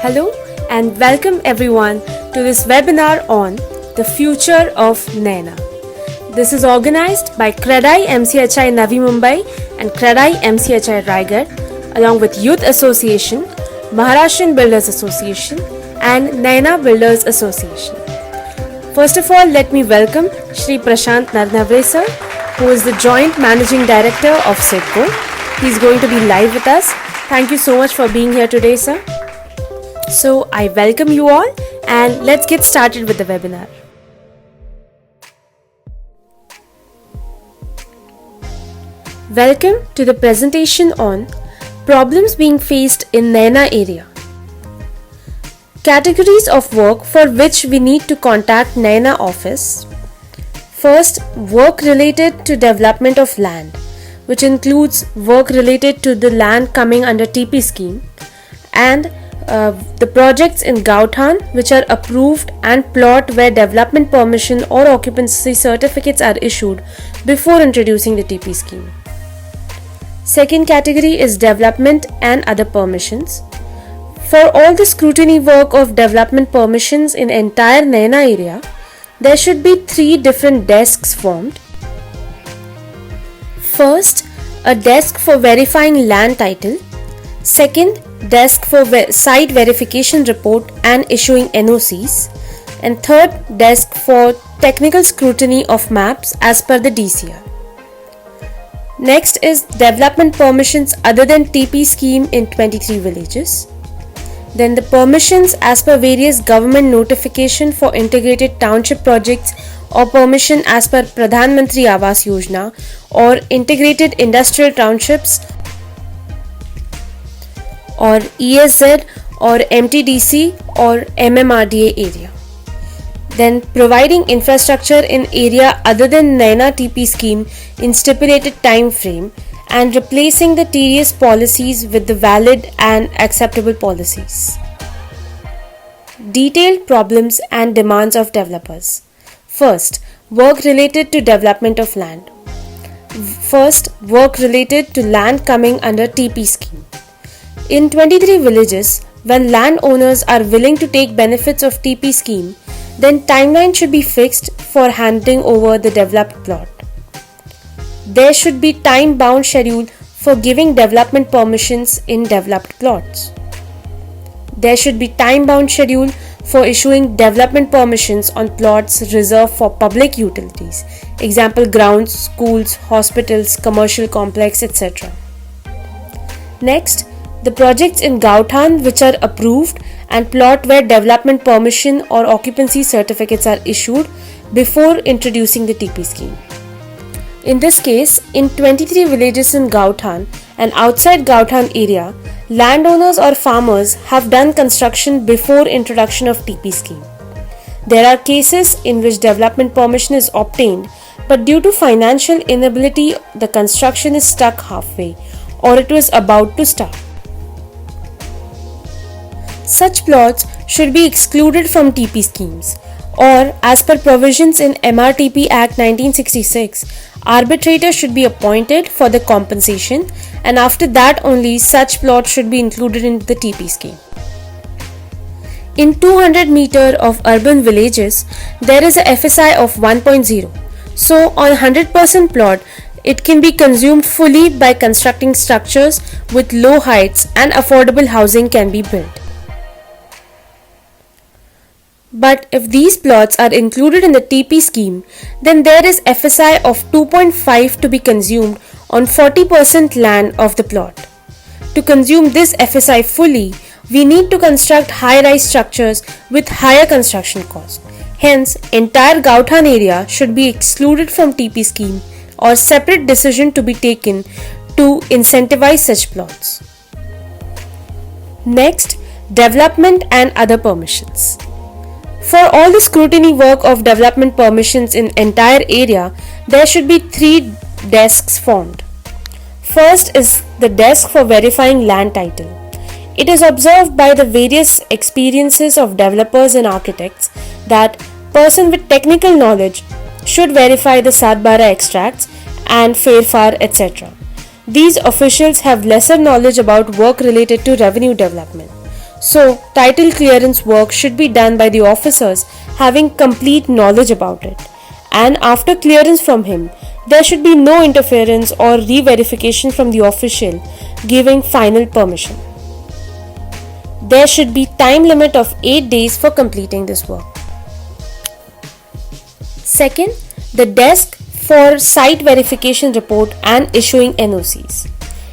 Hello and welcome everyone to this webinar on the future of NAINA. This is organized by CREDAI-MCHI NAVIMUMBAI and CREDAI-MCHI RAIGAD along with Youth Association, Maharashtrian Builders Association and NAINA Builders Association. First of all, let me welcome Shri Prashant Narnaware sir, who is the Joint Managing Director of CIDCO. He is going to be live with us. Thank you so much for being here today, sir. So I welcome you all and let's get started with the webinar. Welcome to the presentation on problems being faced in NAINA area. Categories of work for which we need to contact NAINA office. First, work related to development of land, which includes work related to the land coming under TP scheme, and the projects in Gauthan which are approved and plot where development permission or occupancy certificates are issued before introducing the TP scheme. Second category is development and other permissions. For all the scrutiny work of development permissions in entire NAINA area, there should be 3 different desks formed. First, a desk for verifying land title. Second, desk for site verification report and issuing NOCs. And third, desk for technical scrutiny of maps as per the DCR. Next is development permissions other than TP scheme in 23 villages. Then the permissions as per various government notification for integrated township projects or permission as per Pradhan Mantri Awas Yojana or integrated industrial townships or ESZ or MTDC or MMRDA area. Then providing infrastructure in area other than NAINA TP scheme in stipulated time frame and replacing the tedious policies with the valid and acceptable policies. Detailed problems and demands of developers. First, work related to development of land. First, work related to land coming under TP scheme. In 23 villages, when landowners are willing to take benefits of TP scheme, then timeline should be fixed for handing over the developed plot. There should be time-bound schedule for giving development permissions in developed plots. There should be time-bound schedule for issuing development permissions on plots reserved for public utilities, example grounds, schools, hospitals, commercial complex, etc. Next, the projects in Gauthan which are approved and plot where development permission or occupancy certificates are issued before introducing the TP scheme. In this case, in 23 villages in Gauthan and outside Gauthan area, landowners or farmers have done construction before introduction of TP scheme. There are cases in which development permission is obtained, but due to financial inability, the construction is stuck halfway or it was about to start. Such plots should be excluded from TP schemes, or as per provisions in MRTP Act 1966, arbitrator should be appointed for the compensation, and after that only such plots should be included in the TP scheme. In 200 meter of urban villages, there is a FSI of 1.0. So on 100% plot, it can be consumed fully by constructing structures with low heights and affordable housing can be built. But if these plots are included in the TP scheme, then there is FSI of 2.5 to be consumed on 40% land of the plot. To consume this FSI fully, we need to construct high-rise structures with higher construction cost. Hence, entire Gauthan area should be excluded from TP scheme or separate decision to be taken to incentivize such plots. Next, development and other permissions. For all the scrutiny work of development permissions in entire area, there should be 3 desks formed. First is the desk for verifying land title. It is observed by the various experiences of developers and architects that person with technical knowledge should verify the Satbara extracts and Fairfar, etc. These officials have lesser knowledge about work related to revenue development. So, title clearance work should be done by the officers having complete knowledge about it. And after clearance from him, there should be no interference or re-verification from the official giving final permission. There should be time limit of 8 days for completing this work. Second, the desk for site verification report and issuing NOCs.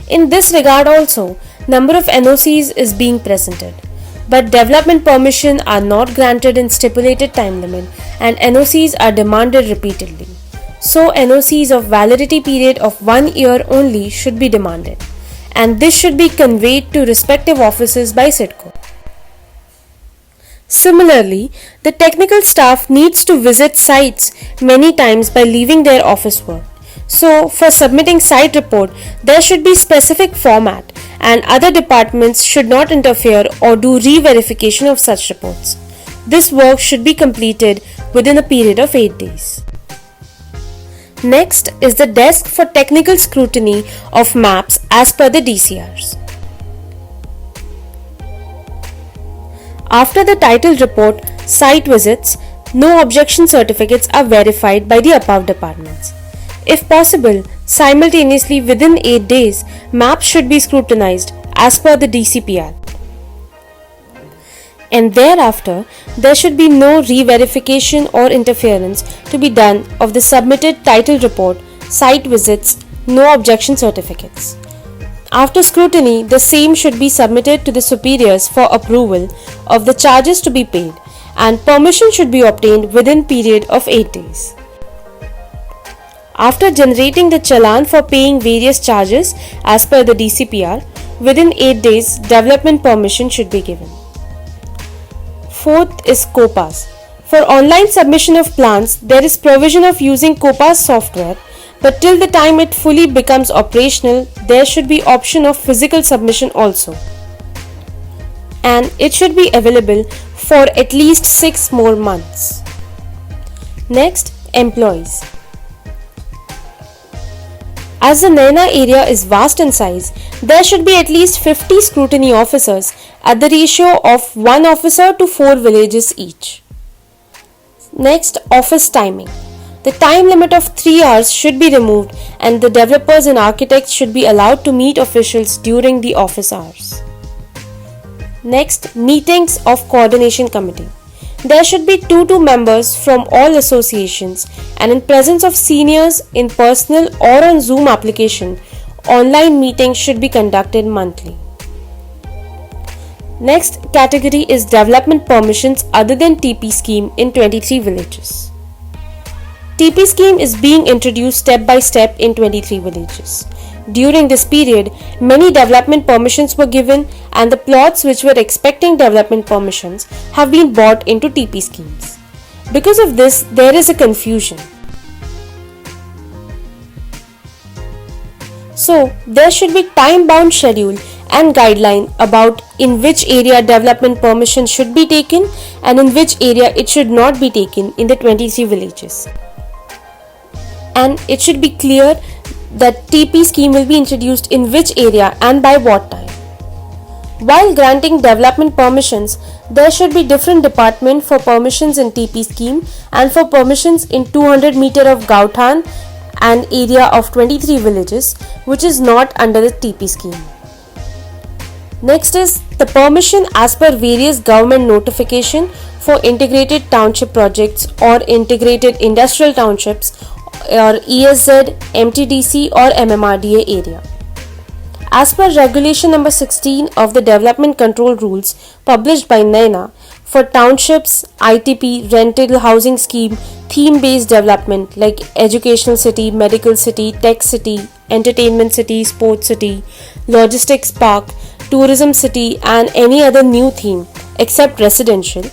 In this regard also, number of NOCs is being presented, but development permission are not granted in stipulated time limit and NOCs are demanded repeatedly. So NOCs of validity period of 1 year only should be demanded, and this should be conveyed to respective offices by CIDCO. Similarly, the technical staff needs to visit sites many times by leaving their office work. So, for submitting site report, there should be specific format and other departments should not interfere or do re-verification of such reports. This work should be completed within a period of 8 days. Next is the desk for technical scrutiny of maps as per the DCRs. After the title report, site visits, no objection certificates are verified by the above departments. If possible, simultaneously within 8 days, maps should be scrutinized as per the DCPR. And thereafter, there should be no re-verification or interference to be done of the submitted title report, site visits, no objection certificates. After scrutiny, the same should be submitted to the superiors for approval of the charges to be paid, and permission should be obtained within period of 8 days. After generating the challan for paying various charges as per the DCPR, within 8 days, development permission should be given. Fourth is COPAS. For online submission of plans, there is provision of using COPAS software, but till the time it fully becomes operational, there should be option of physical submission also. And it should be available for at least 6 more months. Next, employees. As the NAINA area is vast in size, there should be at least 50 scrutiny officers at the ratio of 1 officer to 4 villages each. Next, office timing. The time limit of 3 hours should be removed and the developers and architects should be allowed to meet officials during the office hours. Next, meetings of coordination committee. There should be 2 members from all associations, and in presence of seniors in personal or on Zoom application, online meetings should be conducted monthly. Next category is development permissions other than TP scheme in 23 villages. TP scheme is being introduced step by step in 23 villages. During this period, many development permissions were given and the plots which were expecting development permissions have been bought into TP schemes. Because of this, there is a confusion. So, there should be time-bound schedule and guideline about in which area development permission should be taken and in which area it should not be taken in the 23 villages. And it should be clear that TP scheme will be introduced in which area and by what time. While granting development permissions, there should be different department for permissions in TP scheme and for permissions in 200 meter of Gauthan and area of 23 villages which is not under the TP scheme. Next is the permission as per various government notification for integrated township projects or integrated industrial townships or ESZ, MTDC or MMRDA area. As per Regulation number 16 of the Development Control Rules published by NAINA, for townships, ITP, rental housing scheme, theme-based development like educational city, medical city, tech city, entertainment city, sports city, logistics park, tourism city and any other new theme except residential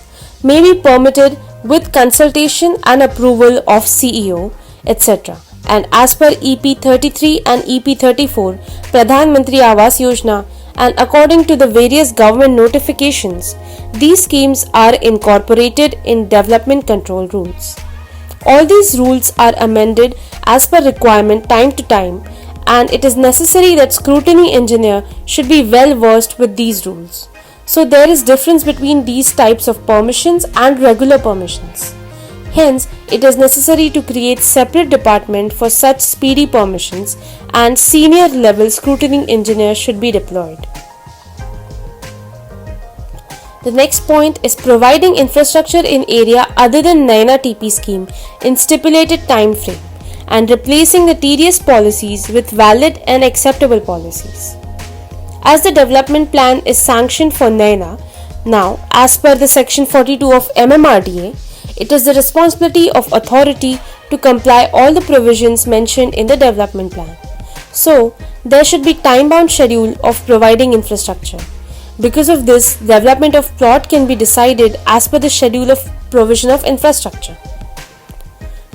may be permitted with consultation and approval of CEO, etc. And as per EP 33 and EP 34, Pradhan Mantri Awas Yojana, and according to the various government notifications, these schemes are incorporated in development control rules. All these rules are amended as per requirement time to time, and it is necessary that scrutiny engineer should be well versed with these rules. So there is difference between these types of permissions and regular permissions. Hence, it is necessary to create separate department for such speedy permissions, and senior level scrutiny engineer should be deployed. The next point is providing infrastructure in area other than NAINA TP scheme in stipulated time frame and replacing the tedious policies with valid and acceptable policies. As the development plan is sanctioned for NAINA, now as per the section 42 of MMRDA, it is the responsibility of authority to comply all the provisions mentioned in the development plan. So, there should be time-bound schedule of providing infrastructure. Because of this, development of plot can be decided as per the schedule of provision of infrastructure.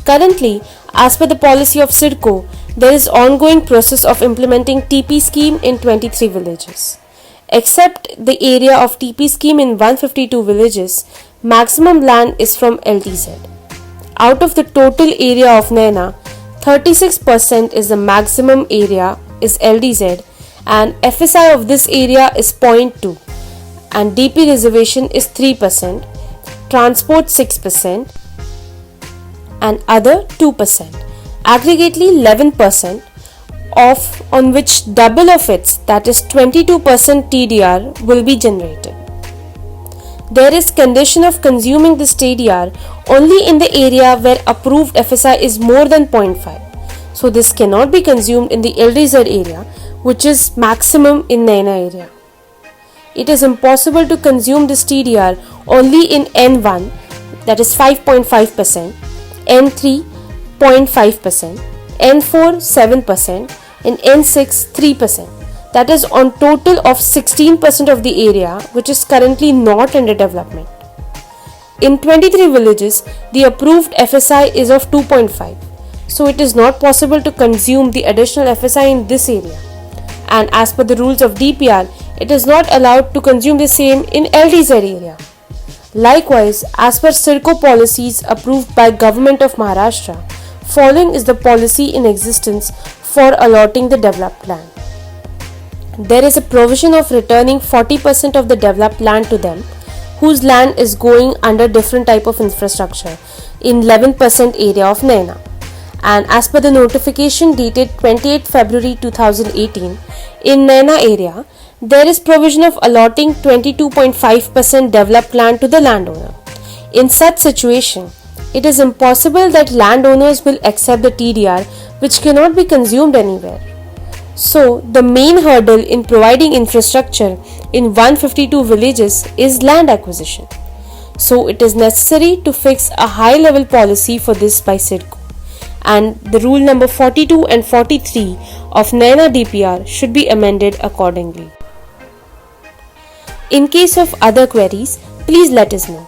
Currently, as per the policy of CIDCO, there is ongoing process of implementing TP scheme in 23 villages. Except the area of TP scheme in 152 villages, maximum land is from LTZ. Out of the total area of NAINA, 36% is the maximum area is LDZ, and FSI of this area is 0.2 and DP reservation is 3%, transport 6% and other 2%, aggregately 11% of on which double of its, that is 22% TDR will be generated. There is condition of consuming this TDR only in the area where approved FSI is more than 0.5. So this cannot be consumed in the LDZ area, which is maximum in NAINA area. It is impossible to consume this TDR only in N1, that is 5.5%, N3 0.5%, N4 7% and N6 3%. That is on total of 16% of the area which is currently not under development. In 23 villages, the approved FSI is of 2.5. So it is not possible to consume the additional FSI in this area. And as per the rules of DPR, it is not allowed to consume the same in LDZ area. Likewise, as per CIDCO policies approved by Govt of Maharashtra, following is the policy in existence for allotting the developed land. There is a provision of returning 40% of the developed land to them whose land is going under different type of infrastructure in 11% area of NAINA. And as per the notification dated 28 February 2018, in NAINA area, there is provision of allotting 22.5% developed land to the landowner. In such situation, it is impossible that landowners will accept the TDR which cannot be consumed anywhere. So, the main hurdle in providing infrastructure in 152 villages is land acquisition. So, it is necessary to fix a high-level policy for this by CIDCO. And the rule number 42 and 43 of NAINA DPR should be amended accordingly. In case of other queries, please let us know.